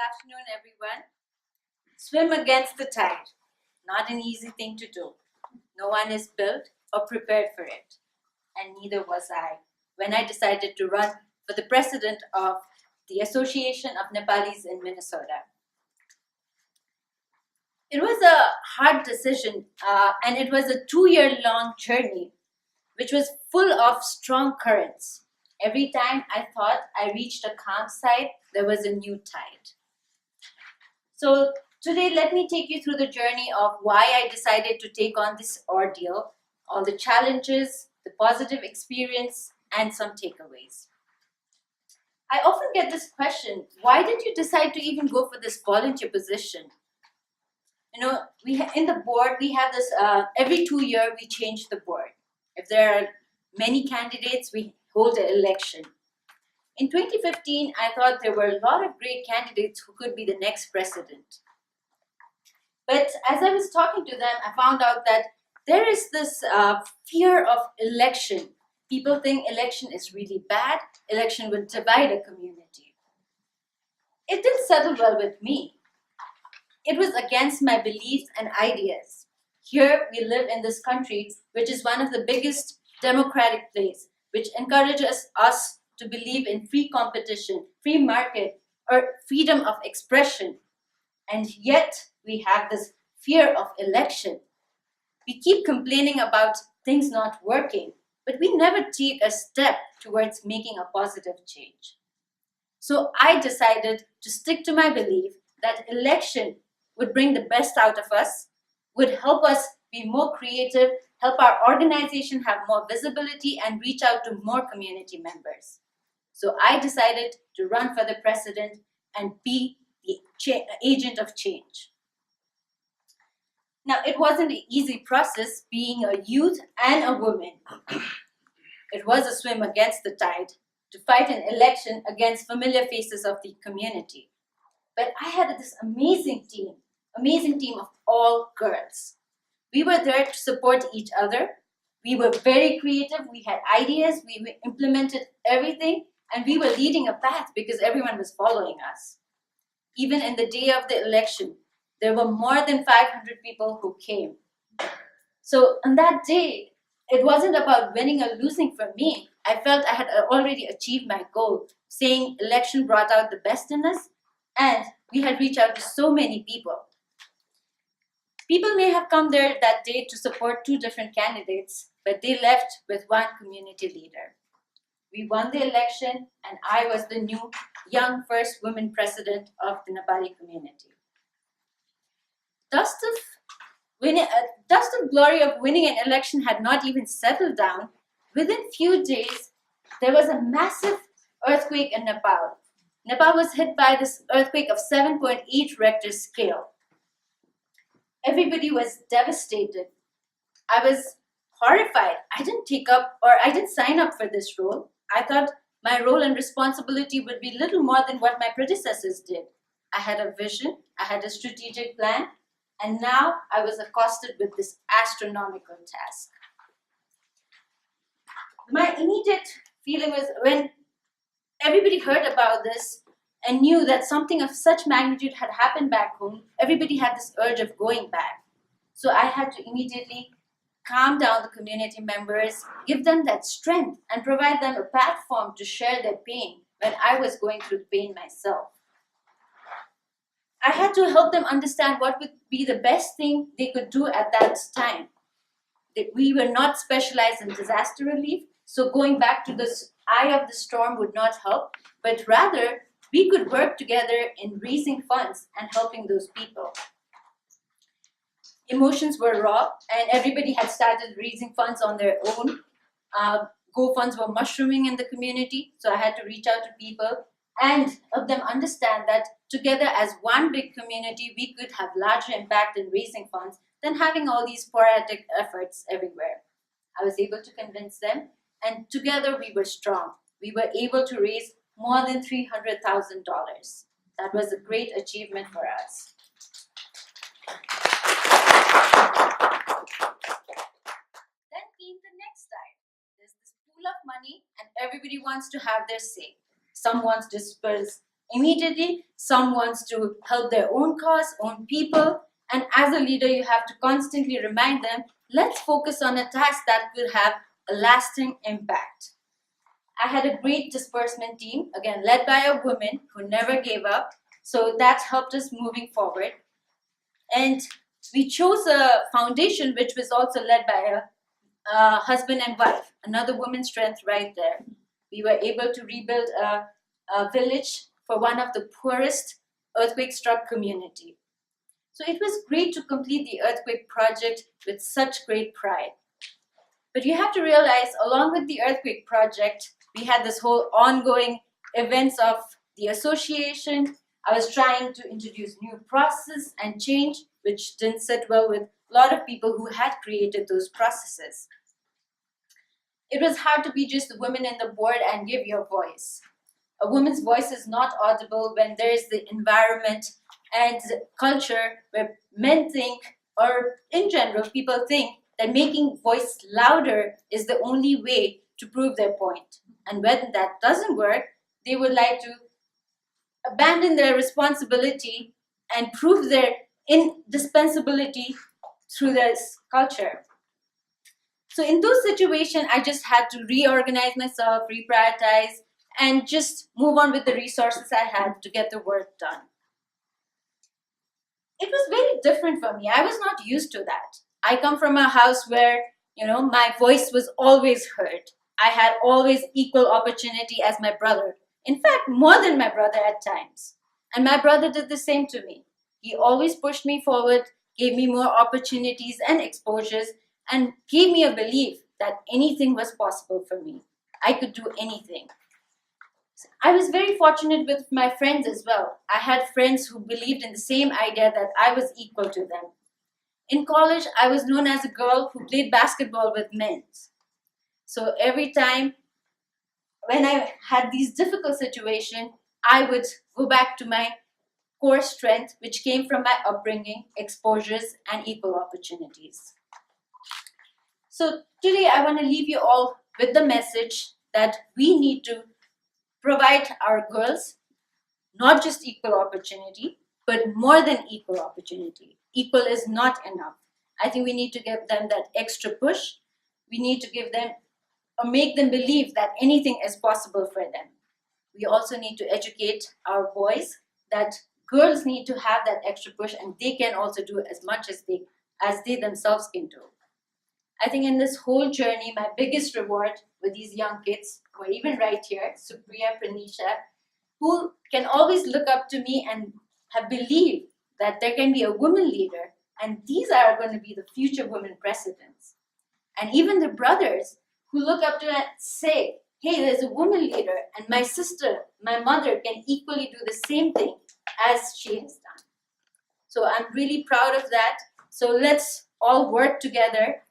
afternoon, everyone. Swim against the tide. Not an easy thing to do. No one is built or prepared for it. And neither was I when I decided to run for the president of the Association of Nepalis in Minnesota. It was a hard decision, and it was a 2-year long journey, which was full of strong currents. Every time I thought I reached a calm side, there was a new tide. So today, let me take you through the journey of why I decided to take on this ordeal, all the challenges, the positive experience, and some takeaways. I often get this question, why did you decide to even go for this volunteer position? In the board, we have this, every 2 years we change the board. If there are many candidates, we hold an election. In 2015, I thought there were a lot of great candidates who could be the next president. But as I was talking to them, I found out that there is this fear of election. People think election is really bad, election will divide a community. It didn't settle well with me. It was against my beliefs and ideas. Here we live in this country, which is one of the biggest democratic places, which encourages us to believe in free competition, free market, or freedom of expression. And yet we have this fear of election. We keep complaining about things not working, but we never take a step towards making a positive change. So I decided to stick to my belief that election would bring the best out of us, would help us be more creative, help our organization have more visibility, and reach out to more community members. So I decided to run for the president and be the agent of change. Now, it wasn't an easy process being a youth and a woman. It was a swim against the tide to fight an election against familiar faces of the community. But I had this amazing team of all girls. We were there to support each other. We were very creative. We had ideas. We implemented everything. And we were leading a path because everyone was following us. Even in the day of the election, there were more than 500 people who came. So on that day, it wasn't about winning or losing for me. I felt I had already achieved my goal, saying election brought out the best in us, and we had reached out to so many people. People may have come there that day to support 2 different candidates, but they left with one community leader. We won the election, and I was the new young first woman president of the Nepali community. Dust of glory of winning an election had not even settled down. Within few days, there was a massive earthquake in Nepal. Nepal was hit by this earthquake of 7.8 Richter scale. Everybody was devastated. I was horrified. I didn't sign up for this role. I thought my role and responsibility would be little more than what my predecessors did. I had a vision, I had a strategic plan, and now I was accosted with this astronomical task. My immediate feeling was when everybody heard about this and knew that something of such magnitude had happened back home, everybody had this urge of going back. So I had to immediately calm down the community members, give them that strength, and provide them a platform to share their pain when I was going through the pain myself. I had to help them understand what would be the best thing they could do at that time. That we were not specialized in disaster relief, so going back to the eye of the storm would not help, but rather we could work together in raising funds and helping those people. Emotions were raw, and everybody had started raising funds on their own. GoFunds were mushrooming in the community, so I had to reach out to people and help them understand that together as one big community, we could have larger impact in raising funds than having all these sporadic efforts everywhere. I was able to convince them, and together we were strong. We were able to raise more than $300,000. That was a great achievement for us. Then came the next tide. There's this pool of money, and everybody wants to have their say. Some wants to disperse Immediately, some wants to help their own cause, own people, and as a leader, you have to constantly remind them, let's focus on a task that will have a lasting impact. I had a great disbursement team, again led by a woman who never gave up, so that helped us moving forward. And we chose a foundation which was also led by a husband and wife, another woman's strength right there. We were able to rebuild a village for one of the poorest earthquake-struck community. So it was great to complete the earthquake project with such great pride. But you have to realize, along with the earthquake project, we had this whole ongoing events of the association. I was trying to introduce new process and change, which didn't sit well with a lot of people who had created those processes. It was hard to be just the woman in the board and give your voice. A woman's voice is not audible when there is the environment and culture where men think, or in general, people think that making voice louder is the only way to prove their point. And when that doesn't work, they would like to abandon their responsibility and prove their indispensability through this culture. So in those situations, I just had to reorganize myself, reprioritize, and just move on with the resources I had to get the work done. It was very different for me. I was not used to that. I come from a house where, my voice was always heard. I had always equal opportunity as my brother. In fact, more than my brother at times. And my brother did the same to me. He always pushed me forward, gave me more opportunities and exposures, and gave me a belief that anything was possible for me. I could do anything. I was very fortunate with my friends as well. I had friends who believed in the same idea that I was equal to them. In college, I was known as a girl who played basketball with men. So every time when I had these difficult situations, I would go back to my core strength, which came from my upbringing, exposures, and equal opportunities. So today I want to leave you all with the message that we need to provide our girls not just equal opportunity, but more than equal opportunity. Equal is not enough. I think we need to give them that extra push. We need to give them or make them believe that anything is possible for them. We also need to educate our boys that girls need to have that extra push and they can also do as much as they themselves can do. I think in this whole journey, my biggest reward with these young kids, who are even right here, Supriya, Pranisha, who can always look up to me and have believed that there can be a woman leader, and these are going to be the future women presidents. And even the brothers who look up to and say, hey, there's a woman leader, and my sister, my mother can equally do the same thing as she has done. So I'm really proud of that. So let's all work together,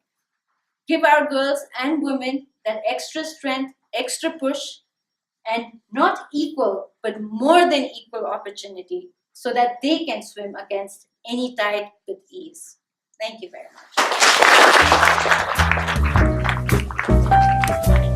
give our girls and women that extra strength, extra push, and not equal, but more than equal opportunity so that they can swim against any tide with ease. Thank you very much.